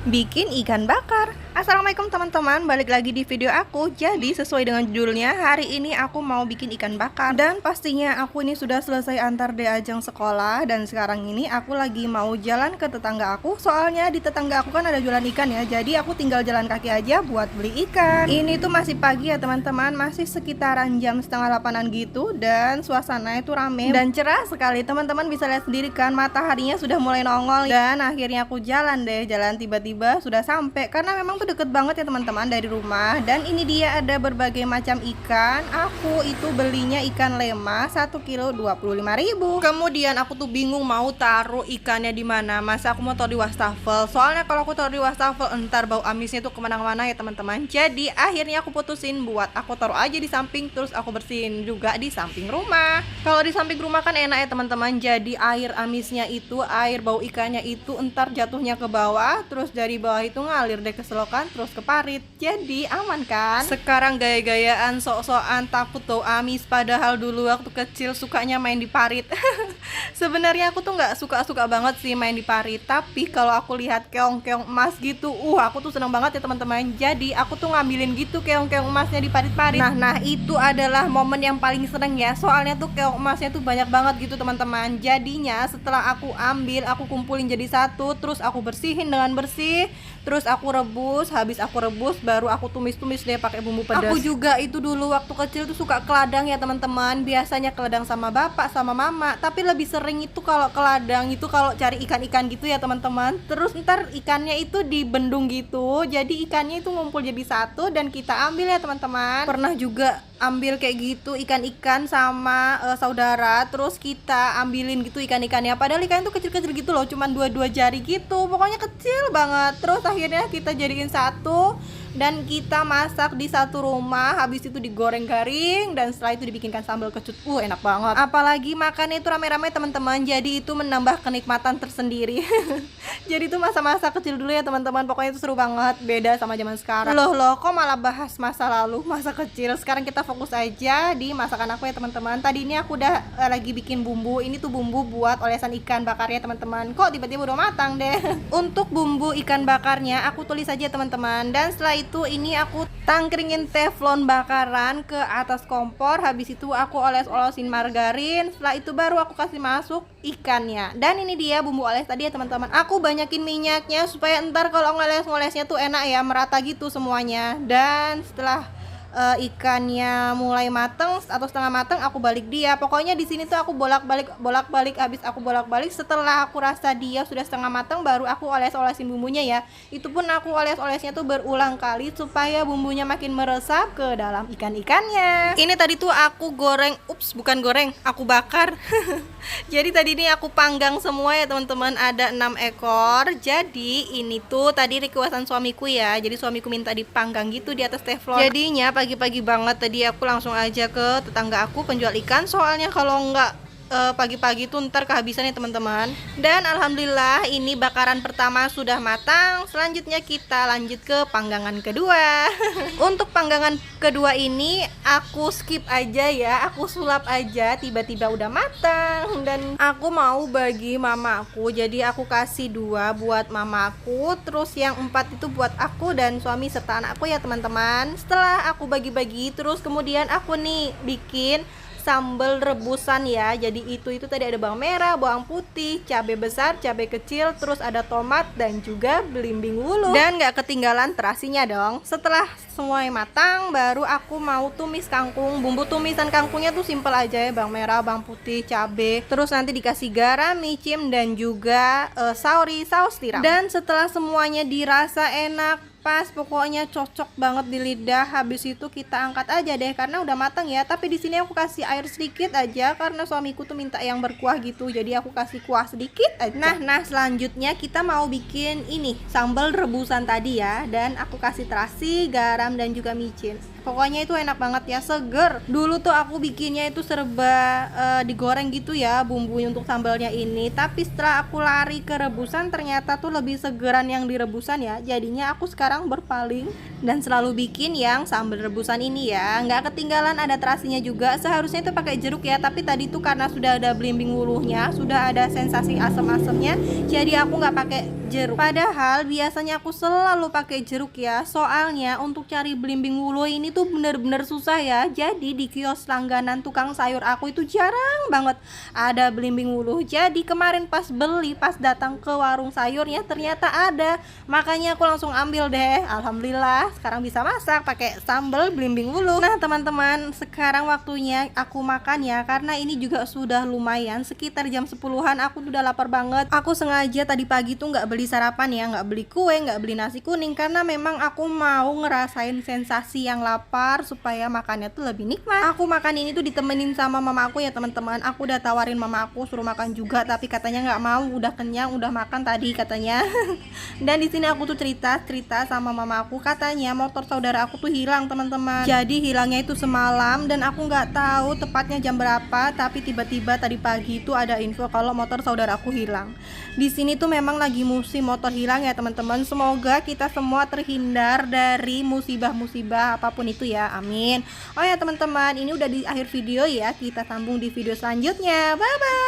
bikin ikan bakar. Assalamualaikum teman-teman, balik lagi di video aku. Jadi sesuai dengan judulnya, hari ini aku mau bikin ikan bakar. Dan pastinya aku ini sudah selesai antar de ajang sekolah. Dan sekarang ini aku lagi mau jalan ke tetangga aku. Soalnya di tetangga aku kan ada jualan ikan ya. Jadi aku tinggal jalan kaki aja buat beli ikan. Ini tuh masih pagi ya teman-teman, masih sekitaran jam setengah 8-an gitu. Dan suasana itu rame dan cerah sekali. Teman-teman bisa lihat sendiri kan, mataharinya sudah mulai nongol. Dan akhirnya aku jalan deh, jalan tiba-tiba sudah sampai. Karena memang tuh deket banget ya teman-teman dari rumah. Dan ini dia ada berbagai macam ikan. Aku itu belinya ikan lema 1 kilo 25.000. Kemudian aku tuh bingung mau taruh ikannya di mana. Masa aku mau taruh di wastafel? Soalnya kalau aku taruh di wastafel entar bau amisnya tuh kemana-mana ya teman-teman. Jadi akhirnya aku putusin buat aku taruh aja di samping, terus aku bersihin juga di samping rumah. Kalau di samping rumah kan enak ya teman-teman. Jadi air amisnya itu, air bau ikannya itu entar jatuhnya ke bawah, terus dari bawah itu ngalir deh ke selokan, terus ke parit. Jadi aman kan? Sekarang gaya-gayaan sok-sokan takut bau amis, padahal dulu waktu kecil sukanya main di parit. Sebenarnya aku tuh nggak suka banget sih main di parit, tapi kalau aku lihat keong-keong emas gitu, aku tuh seneng banget ya teman-teman. Jadi aku tuh ngambilin gitu keong-keong emasnya di parit-parit. Nah itu adalah momen yang paling seneng ya, soalnya tuh keong emasnya tuh banyak banget gitu teman-teman. Jadinya setelah aku ambil, aku kumpulin jadi satu, terus aku bersihin dengan bersih, terus aku rebus. Habis aku rebus baru aku tumis-tumis deh pakai bumbu pedas. Aku juga itu dulu waktu kecil tuh suka ke ladang ya teman-teman. Biasanya ke ladang sama bapak sama mama, tapi lebih sering itu kalau ke ladang itu kalau cari ikan-ikan gitu ya teman-teman. Terus ntar ikannya itu dibendung gitu, jadi ikannya itu ngumpul jadi satu dan kita ambil ya teman-teman. Pernah juga ambil kayak gitu ikan-ikan sama saudara, terus kita ambilin gitu ikan-ikannya, padahal ikan itu kecil-kecil gitu loh, cuman dua jari gitu, pokoknya kecil banget. Terus akhirnya kita jadiin satu dan kita masak di satu rumah. Habis itu digoreng garing dan setelah itu dibikinkan sambal kecut. Enak banget. Apalagi makannya itu rame-rame teman-teman. Jadi itu menambah kenikmatan tersendiri. Jadi itu masa-masa kecil dulu ya teman-teman. Pokoknya itu seru banget, beda sama zaman sekarang. Loh, kok malah bahas masa lalu, masa kecil. Sekarang kita fokus aja di masakan aku ya teman-teman. Tadi ini aku udah lagi bikin bumbu. Ini tuh bumbu buat olesan ikan bakarnya teman-teman. Kok tiba-tiba udah matang deh. Untuk bumbu ikan bakarnya aku tulis aja teman-teman. Dan setelah itu ini aku tangkringin teflon bakaran ke atas kompor. Habis itu aku oles-olesin margarin. Setelah itu baru aku kasih masuk ikannya. Dan ini dia bumbu oles tadi ya teman-teman. Aku banyakin minyaknya supaya ntar kalau ngoles-ngolesnya tuh enak ya, merata gitu semuanya. Dan setelah ikannya mulai mateng atau setengah mateng, aku balik dia. Pokoknya di sini tuh aku bolak-balik. Habis aku bolak-balik, setelah aku rasa dia sudah setengah mateng, baru aku oles-olesin bumbunya ya. Itu pun aku oles-olesnya tuh berulang kali supaya bumbunya makin meresap ke dalam ikan-ikannya. Ini tadi tuh aku goreng, bukan goreng, aku bakar. Jadi tadi ini aku panggang semua ya teman-teman, ada 6 ekor. Jadi ini tuh tadi requestan suamiku ya. Jadi suamiku minta dipanggang gitu di atas teflon. Jadinya pagi-pagi banget tadi aku langsung aja ke tetangga aku penjual ikan. Soalnya kalau nggak pagi-pagi tuh ntar kehabisan ya teman-teman. Dan alhamdulillah ini bakaran pertama sudah matang. Selanjutnya kita lanjut ke panggangan kedua. Untuk panggangan kedua ini aku skip aja ya, aku sulap aja, tiba-tiba udah matang. Dan aku mau bagi mama aku, jadi aku kasih 2 buat mama aku, terus yang 4 itu buat aku dan suami serta anakku ya teman-teman. Setelah aku bagi-bagi, terus kemudian aku nih bikin sambal rebusan ya. Jadi itu tadi ada bawang merah, bawang putih, cabai besar, cabai kecil, terus ada tomat dan juga belimbing wuluh. Dan nggak ketinggalan terasinya dong. Setelah semuanya matang, baru aku mau tumis kangkung. Bumbu tumisan kangkungnya tuh simple aja ya, bawang merah, bawang putih, cabai, terus nanti dikasih garam, micin dan juga saus tiram. Dan setelah semuanya dirasa enak, pas, pokoknya cocok banget di lidah. Habis itu kita angkat aja deh karena udah matang ya. Tapi di sini aku kasih air sedikit aja karena suamiku tuh minta yang berkuah gitu. Jadi aku kasih kuah sedikit aja. Nah selanjutnya kita mau bikin ini sambal rebusan tadi ya. Dan aku kasih terasi, garam dan juga micin. Pokoknya itu enak banget ya, seger. Dulu tuh aku bikinnya itu serba digoreng gitu ya bumbunya untuk sambalnya ini. Tapi setelah aku lari ke rebusan ternyata tuh lebih segeran yang direbusan ya. Jadinya aku sekarang belakang berpaling dan selalu bikin yang sambal rebusan ini ya. Nggak ketinggalan ada terasinya juga. Seharusnya itu pakai jeruk ya, tapi tadi tuh karena sudah ada belimbing wuluhnya, sudah ada sensasi asam-asamnya, jadi aku nggak pakai jeruk. Padahal biasanya aku selalu pakai jeruk ya. Soalnya untuk cari belimbing wuluh ini tuh bener-bener susah ya. Jadi di kios langganan tukang sayur aku itu jarang banget ada belimbing wuluh. Jadi kemarin pas beli, pas datang ke warung sayurnya ternyata ada. Makanya aku langsung ambil deh. Alhamdulillah sekarang bisa masak pakai sambal belimbing wuluh. Nah teman-teman, sekarang waktunya aku makan ya, karena ini juga sudah lumayan sekitar jam 10-an. Aku udah lapar banget. Aku sengaja tadi pagi tuh nggak beli sarapan ya, nggak beli kue, nggak beli nasi kuning, karena memang aku mau ngerasain sensasi yang lapar supaya makannya tuh lebih nikmat. Aku makan ini tuh ditemenin sama mama aku ya teman-teman. Aku udah tawarin mama aku suruh makan juga, tapi katanya nggak mau, udah kenyang, udah makan tadi katanya. Dan di sini aku tuh cerita sama mama aku, katanya motor saudara aku tuh hilang teman-teman. Jadi hilangnya itu semalam dan aku nggak tahu tepatnya jam berapa, tapi tiba-tiba tadi pagi itu ada info kalau motor saudara aku hilang. Di sini tuh memang lagi musim motor hilang ya teman-teman. Semoga kita semua terhindar dari musibah-musibah apapun itu ya, amin. Oh ya teman-teman, ini udah di akhir video ya, kita sambung di video selanjutnya. Bye bye.